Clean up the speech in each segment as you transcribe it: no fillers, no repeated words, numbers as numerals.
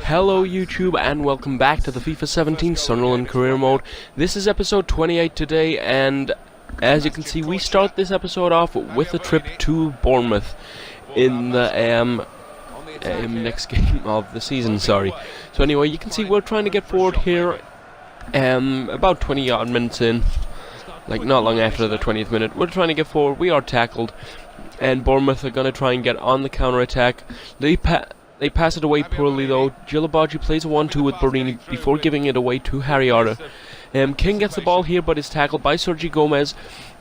Hello YouTube and welcome back to the FIFA 17 Sunderland Career Mode. This is episode 28 today, and as you can see we start this episode off with a trip to Bournemouth in the next game of the season, So anyway, you can see we're trying to get forward here about 20 odd minutes in, like not long after the 20th minute. We're trying to get forward, we are tackled, and Bournemouth are going to try and get on the counter-attack. They pass it away poorly though. Gilabaji plays a 1-2 with Borini before giving it away to Harriota. King gets the ball here but is tackled by Sergi Gomez.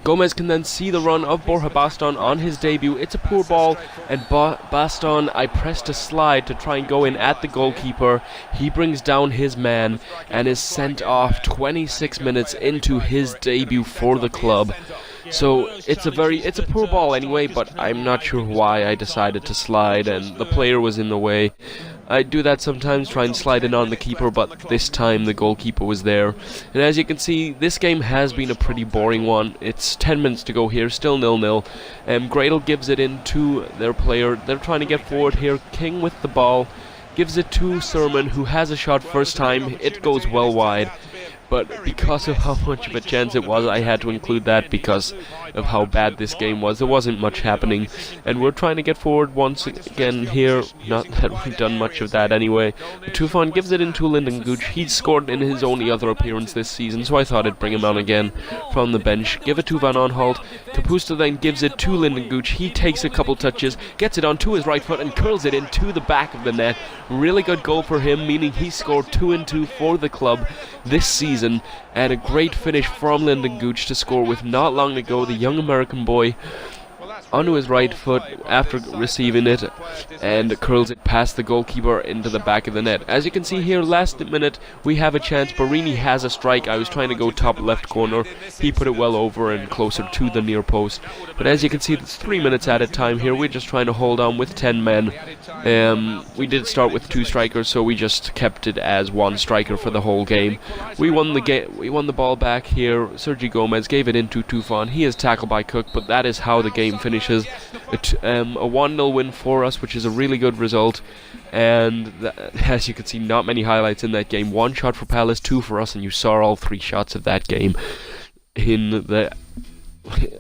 Gomez can then see the run of Borja Baston on his debut. It's a poor ball, and Baston, I pressed a slide to try and go in at the goalkeeper. He brings down his man and is sent off 26 minutes into his debut for the club. So it's a poor ball anyway, but I'm not sure why I decided to slide and the player was in the way. I do that sometimes, try and slide in on the keeper, but this time the goalkeeper was there. And as you can see, this game has been a pretty boring one. It's 10 minutes to go here, still 0-0. Gradle gives it in to their player. They're trying to get forward here. King with the ball, gives it to Sermon, who has a shot first time. It goes well wide. But because of how much of a chance it was, I had to include that because of how bad this game was. There wasn't much happening, and we're trying to get forward once again here. Not that we've done much of that anyway. Tufan gives it into Lyndon Gooch. He's scored in his only other appearance this season, so I thought I'd bring him on again from the bench. Give it to Van Aanholt. Kapusta then gives it to Lyndon Gooch. He takes a couple touches, gets it onto his right foot and curls it into the back of the net. Really good goal for him, meaning he scored 2 and 2 for the club this season. And a great finish from Lyndon Gooch to score with not long to go. The young American boy onto his right foot after receiving it and curls it past the goalkeeper into the back of the net. As you can see here, last minute we have a chance. Borini has a strike. I was trying to go top left corner. He put it well over and closer to the near post. But as you can see, it's 3 minutes at a time here. We're just trying to hold on with 10 men. We did start with 2 strikers, so we just kept it as 1 striker for the whole game. We won the ball back here. Sergi Gomez gave it into Tufan. He is tackled by Cook, but that is how the game finishes. A 1-0 win for us, which is a really good result. And as you can see, not many highlights in that game. 1 shot for Palace, 2 for us, and you saw all 3 shots of that game in the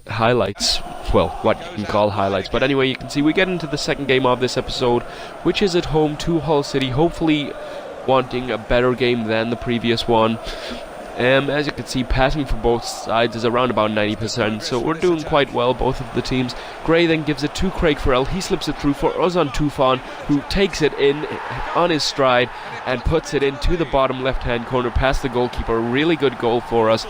highlights. Well, what you can call highlights. But anyway, you can see we get into the second game of this episode, which is at home to Hull City, hopefully wanting a better game than the previous one. As you can see, passing for both sides is around about 90%, so we're doing quite well, both of the teams. Gray then gives it to Craig Farrell. He slips it through for Ozan Tufan, who takes it in on his stride and puts it into the bottom left-hand corner past the goalkeeper. Really good goal for us.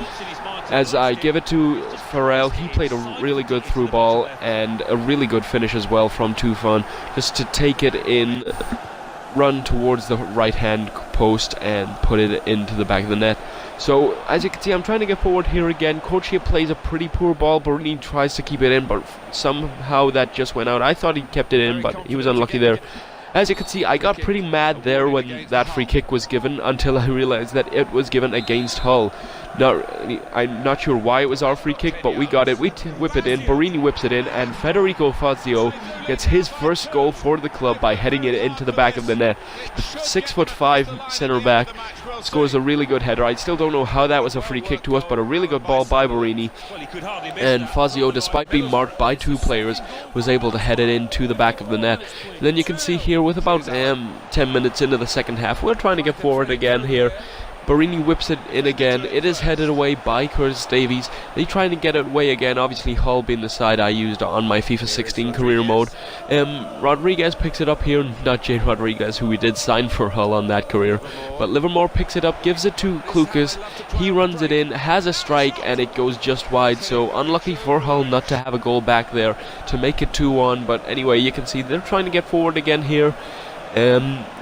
As I give it to Farrell, he played a really good through ball and a really good finish as well from Tufan, just to take it in, run towards the right-hand post and put it into the back of the net. So, as you can see, I'm trying to get forward here again. Corchia plays a pretty poor ball. Borini tries to keep it in, but somehow that just went out. I thought he kept it in, but he was unlucky there. As you can see, I got pretty mad there when that free kick was given, until I realized that it was given against Hull. I'm not sure why it was our free kick, but we got it. We whip it in, Borini whips it in, and Federico Fazio gets his first goal for the club by heading it into the back of the net. The 6'5" centre back scores a really good header. I still don't know how that was a free kick to us, but a really good ball by Borini. And Fazio, despite being marked by 2 players, was able to head it into the back of the net. And then you can see here, with about 10 minutes into the second half, we're trying to get forward again here. Borini whips it in again. It is headed away by Curtis Davies. They trying to get it away again. Obviously, Hull being the side I used on my FIFA 16 career mode. Rodriguez picks it up here. Not Jay Rodriguez, who we did sign for Hull on that career. But Livermore picks it up, gives it to Klukas. He runs it in, has a strike, and it goes just wide. So unlucky for Hull not to have a goal back there to make it 2-1. But anyway, you can see they're trying to get forward again here.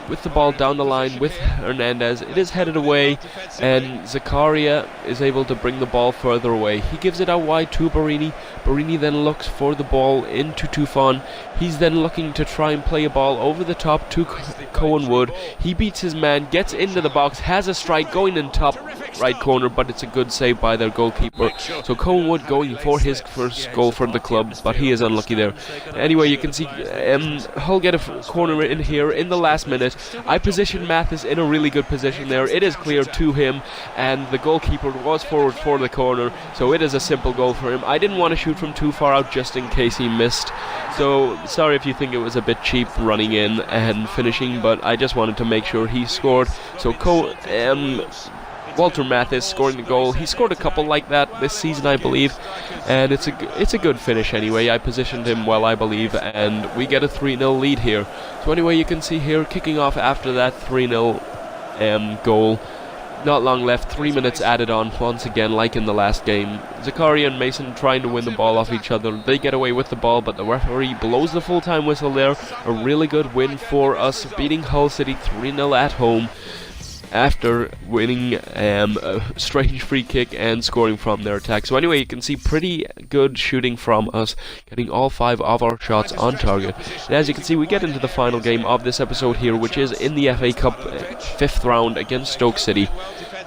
With the ball down the line with Hernandez, it is headed away, and Zakaria is able to bring the ball further away. He gives it out wide to Borini. Borini then looks for the ball into Tufan. He's then looking to try and play a ball over the top to Cohen Wood. He beats his man, gets into the box, has a strike going in top right corner, but it's a good save by their goalkeeper. So Cohen Wood going for his first goal for the club, but he is unlucky there. Anyway, you can see Hull get a corner in here in the last minute. I positioned Mathis in a really good position there. It is clear to him, and the goalkeeper was forward for the corner, so it is a simple goal for him. I didn't want to shoot from too far out just in case he missed, so sorry if you think it was a bit cheap running in and finishing, but I just wanted to make sure he scored. So Walter Mathis scoring the goal. He scored a couple like that this season, I believe, and it's a good finish anyway. I positioned him well, I believe, and we get a 3-0 lead here. So anyway, you can see here, kicking off after that 3-0 goal. Not long left, 3 minutes added on once again, like in the last game. Zakaria and Mason trying to win the ball off each other. They get away with the ball, but the referee blows the full-time whistle there. A really good win for us, beating Hull City 3-0 at home, after winning a strange free kick and scoring from their attack. So anyway, you can see pretty good shooting from us, getting all 5 of our shots on target. And as you can see, we get into the final game of this episode here, which is in the FA Cup 5th round against Stoke City.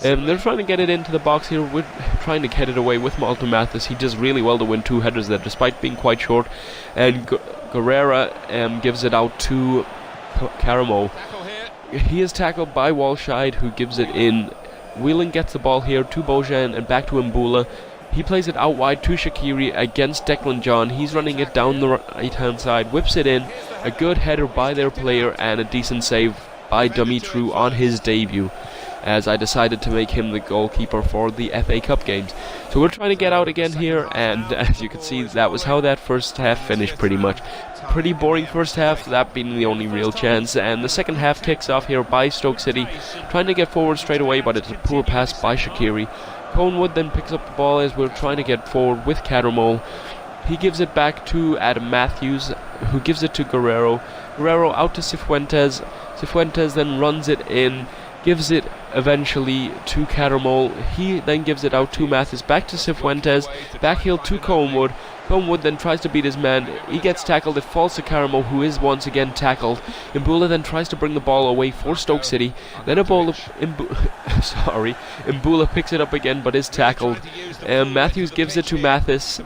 They're trying to get it into the box here. We're trying to get it away with Walter Mathis. He does really well to win 2 headers there, despite being quite short. And Guerrera gives it out to Caramo. He is tackled by Walshide, who gives it in. Whelan gets the ball here to Bojan and back to Mbula. He plays it out wide to Shaqiri against Declan John. He's running it down the right-hand side, whips it in. A good header by their player and a decent save by Dumitru on his debut, as I decided to make him the goalkeeper for the FA Cup games. So we're trying to get out again here, and as you can see, that was how that first half finished pretty much. Pretty boring first half, that being the only real chance, and the second half kicks off here by Stoke City, trying to get forward straight away, but it's a poor pass by Shaqiri. Conewood then picks up the ball as we're trying to get forward with Caramol. He gives it back to Adam Matthews, who gives it to Guerrero. Guerrero out to Cifuentes. Cifuentes then runs it in, gives it eventually to Caramol. He then gives it out to Mathis, back to Cifuentes, backheel to Conewood. Conewood then tries to beat his man. He gets tackled. It falls to Caramol, who is once again tackled. Mbula then tries to bring the ball away for Stoke City. Then Mbula picks it up again, but is tackled. Matthews gives it to Mathis.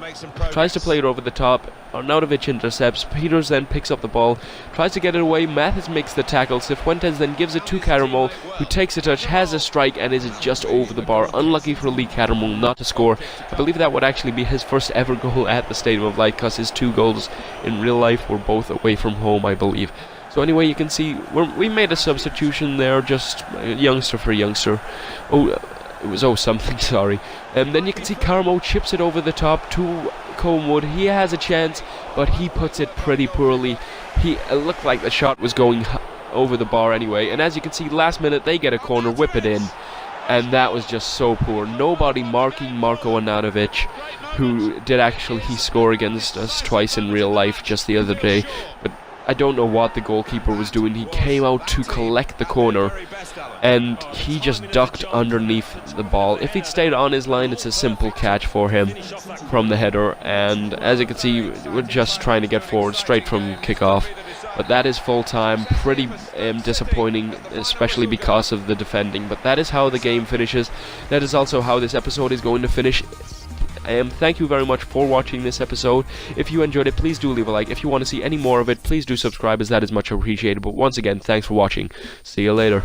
Tries to play it over the top. Arnautovic intercepts. Peters then picks up the ball, tries to get it away. Mathis makes the tackle. Cifuentes then gives it to Caramol, who takes a touch, has a strike, and is just over the bar. Unlucky for Lee Caramol not to score. I believe that would actually be his first ever goal at the Stadium of Light, because his 2 goals in real life were both away from home, I believe. So anyway, you can see we made a substitution there, just youngster for youngster. It was something, sorry. And then you can see Carmo chips it over the top to Conewood. He has a chance, but he puts it pretty poorly. It looked like the shot was going over the bar anyway. And as you can see, last minute they get a corner, whip it in. And that was just so poor. Nobody marking Marko Arnautovic, who did actually score against us twice in real life just the other day. But I don't know what the goalkeeper was doing. He came out to collect the corner, and he just ducked underneath the ball. If he'd stayed on his line, it's a simple catch for him from the header. And as you can see, we're just trying to get forward straight from kickoff. But that is full time. Pretty disappointing, especially because of the defending. But that is how the game finishes. That is also how this episode is going to finish. Thank you very much for watching this episode. If you enjoyed it, please do leave a like. If you want to see any more of it, please do subscribe, as that is much appreciated. But once again, thanks for watching. See you later.